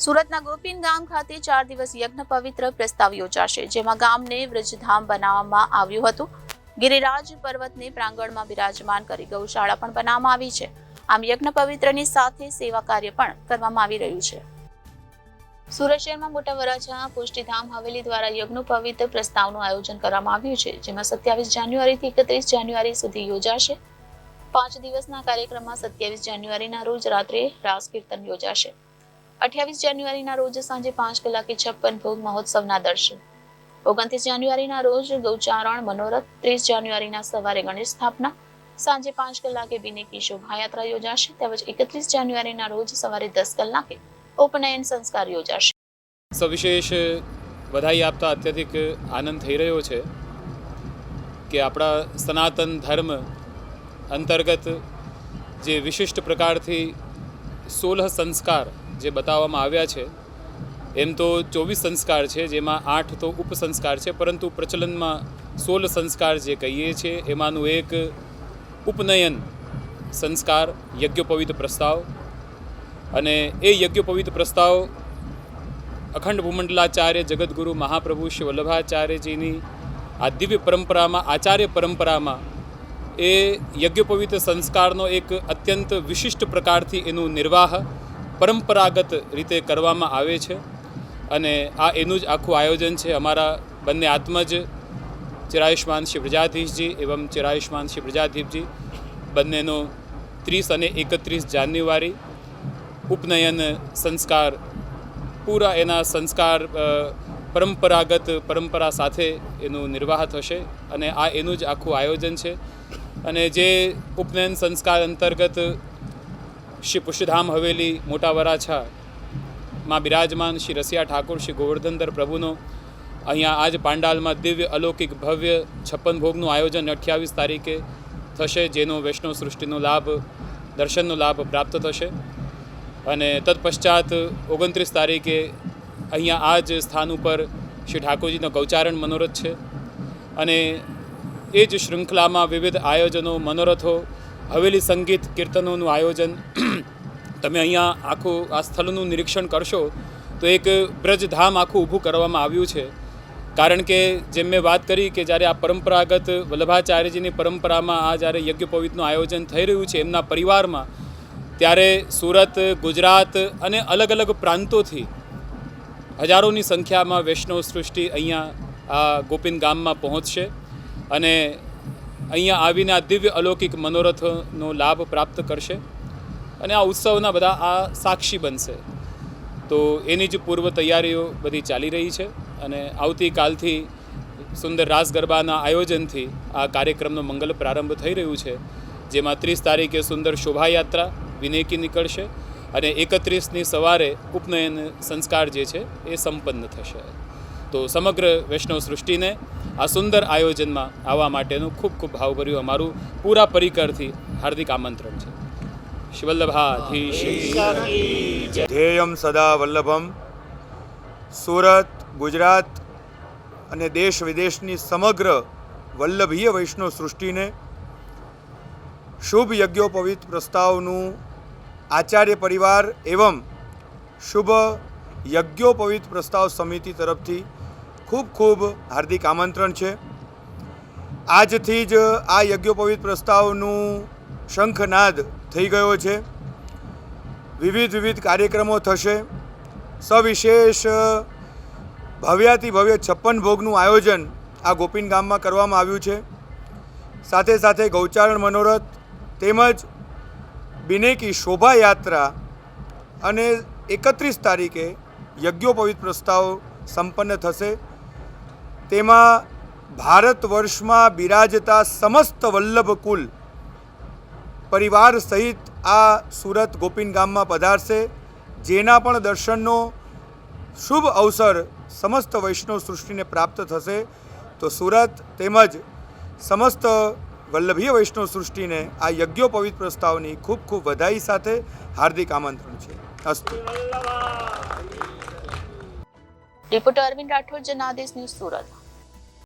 સુરતના ગોપીન ગામ ખાતે 4 દિવસ યજ્ઞ પવિત્ર પ્રસ્તાવ યોજાશે, જેમાં ગામને વ્રજધામ બનાવવામાં આવ્યું હતું. ગિરિરાજ પર્વતને પ્રાંગણમાં બિરાજમાન કરી ગૌશાળા પણ બનાવવામાં આવી છે. આમ યજ્ઞ પવિત્રની સાથે સેવા કાર્ય પણ કરવામાં આવી રહ્યું છે. સુરત શહેરમાં મોટા વરાછા પુષ્ટિધામ હવેલી દ્વારા યજ્ઞ પવિત્ર પ્રસ્તાવનું આયોજન કરવામાં આવ્યું છે, જેમાં 27 જાન્યુઆરીથી 31 જાન્યુઆરી સુધી યોજાશે. 5 દિવસના કાર્યક્રમમાં 27 જાન્યુઆરીના રોજ રાત્રે રાસ કીર્તન યોજાશે. 28 જાન્યુઆરીના રોજ સાંજે 5 કલાકે 56 ભોગ મહોત્સવના દર્શન. 29 જાન્યુઆરીના રોજ ગૌચારણ મનોરથ. 30 જાન્યુઆરીના સવારે ગણેશ સ્થાપના. સાંજે 5 કલાકે બિનેકી શોભાયાત્રા યોજાશે. તેમજ 31 જાન્યુઆરીના રોજ સવારે 10 કલાકે ઉપનયન સંસ્કાર યોજાશે. સવિશેષ વધાઈ આપતા અત્યધિક આનંદ થઈ રહ્યો છે કે આપણા સનાતન ધર્મ અંતર્ગત જે વિશિષ્ટ પ્રકારથી 16 સંસ્કાર જે બતાવવામાં આવ્યા છે, એમ તો 24 સંસ્કાર છે, જેમાં 8 તો ઉપસંસ્કાર છે, પરંતુ પ્રચલનમાં 16 સંસ્કાર જે કહીએ છીએ એમાંનું એક ઉપનયન સંસ્કાર યજ્ઞોપવિત પ્રસ્તાવ. અને એ યજ્ઞોપવિત પ્રસ્તાવ અખંડ ભૂમંડલાચાર્ય જગતગુરુ મહાપ્રભુ શ્રી વલ્લભાચાર્યજીની આ દિવ્ય પરંપરામાં, આચાર્ય પરંપરામાં એ યજ્ઞોપવિત સંસ્કારનો એક અત્યંત વિશિષ્ટ પ્રકારથી એનું નિર્વાહ પરંપરાગત રીતે કરવામાં આવે છે. અને આ એનું જ આખું આયોજન છે. અમારા બંને આત્મજ ચિરાયુષ્માન શ્રી પ્રજાધીશજી એવં ચિરાયુષ્માન શ્રી પ્રજાધીપજી બંનેનો 30 અને 31 જાન્યુઆરી ઉપનયન સંસ્કાર, પૂરા એના સંસ્કાર પરંપરા સાથે એનું નિર્વાહ થશે. અને આ એનું જ આખું આયોજન છે. અને જે ઉપનયન સંસ્કાર અંતર્ગત શ્રી પુષ્ટિધામ હવેલી મોટા વરાછામાં બિરાજમાન શ્રી રસિયા ઠાકોર શ્રી ગોવર્ધનધર પ્રભુનો અહીંયા આજ પાંડાલમાં દિવ્ય અલૌકિક ભવ્ય 56 ભોગનું આયોજન 28 તારીખે થશે, જેનો વૈષ્ણવ સૃષ્ટિનો લાભ, દર્શનનો લાભ પ્રાપ્ત થશે. અને તત્પશ્ચાત 29 તારીખે અહીંયા આ જ સ્થાન ઉપર શ્રી ઠાકોરજીનો ગૌચારણ મનોરથ છે. અને એ જ શૃંખલામાં વિવિધ આયોજનો, મનોરથો, હવેલી સંગીત કીર્તનોનું આયોજન. તમે અહીંયા આખું આ સ્થળનું નિરીક્ષણ કરશો તો એક બ્રજધામ આખું ઊભું કરવામાં આવ્યું છે. કારણ કે જેમ મેં વાત કરી કે જ્યારે આ પરંપરાગત વલ્લભાચાર્યજીની પરંપરામાં આ જ્યારે યજ્ઞોપવિતનું આયોજન થઈ રહ્યું છે એમના પરિવારમાં, ત્યારે સુરત, ગુજરાત અને અલગ અલગ પ્રાંતોથી હજારોની સંખ્યામાં વૈષ્ણવ સૃષ્ટિ અહીંયા આ ગોપીન ગામમાં પહોંચશે અને અહીંયા આવીને આ દિવ્ય અલૌકિક મનોરથનો લાભ પ્રાપ્ત કરશે. અને આ ઉત્સવના બધા આ સાક્ષી બનશે. તો એની જ પૂર્વ તૈયારીઓ બધી ચાલી રહી છે. અને આવતીકાલથી સુંદર રાસ ગરબાના આયોજનથી આ કાર્યક્રમનો મંગલ પ્રારંભ થઈ રહ્યું છે, જેમાં 30 તારીખે સુંદર શોભાયાત્રા વિનેકી નીકળશે અને 31ની સવારે ઉપનયન સંસ્કાર જે છે એ સંપન્ન થશે. તો સમગ્ર વૈષ્ણવ સૃષ્ટિને આ સુંદર આયોજનમાં આવવા માટેનું ખૂબ ખૂબ ભાવભર્યું અમારું પૂરા પરિકરથી હાર્દિક આમંત્રણ છે. શ્રી વલ્લભાધીશ ધ્યેયમ સદા વલ્લભમ. સુરત, ગુજરાત અને દેશ વિદેશની સમગ્ર વલ્લભીય વૈષ્ણવ સૃષ્ટિને શુભ યજ્ઞોપવિત પ્રસ્તાવનું આચાર્ય પરિવાર એવં શુભ યજ્ઞોપવિત પ્રસ્તાવ સમિતિ તરફથી ખૂબ ખૂબ હાર્દિક આમંત્રણ છે. આજથી જ આ યજ્ઞોપવિત પ્રસ્તાવનું શંખનાદ થઈ ગયો છે. વિવિધ કાર્યક્રમો થશે. સવિશેષ ભવ્યાતિ ભવ્ય 56 ભોગનું આયોજન આ ગોપીન ગામમાં કરવામાં આવ્યું છે. સાથે સાથે ગૌચારણ મનોરથ તેમજ બિનેકી શોભાયાત્રા અને 31 તારીખે યજ્ઞોપવિત પ્રસ્તાવ સંપન્ન થશે. તેમાં ભારત વર્ષમાં બિરાજતા સમસ્ત વલ્લભ કુલ પરિવાર સહિત આ સુરત ગોપીન ગામમાં પધારશે, જેના પણ દર્શનનો શુભ અવસર સમસ્ત વૈષ્ણવ સૃષ્ટિને પ્રાપ્ત થશે. તો સુરત તેમજ સમસ્ત વલ્લભીય વૈષ્ણવ સૃષ્ટિને આ યજ્ઞોપવિત પ્રસ્તાવની ખૂબ ખૂબ વધાઈ સાથે હાર્દિક આમંત્રણ છે. અસ્તુ. Reporter Arvind Rathod, Janadesh news, Surat.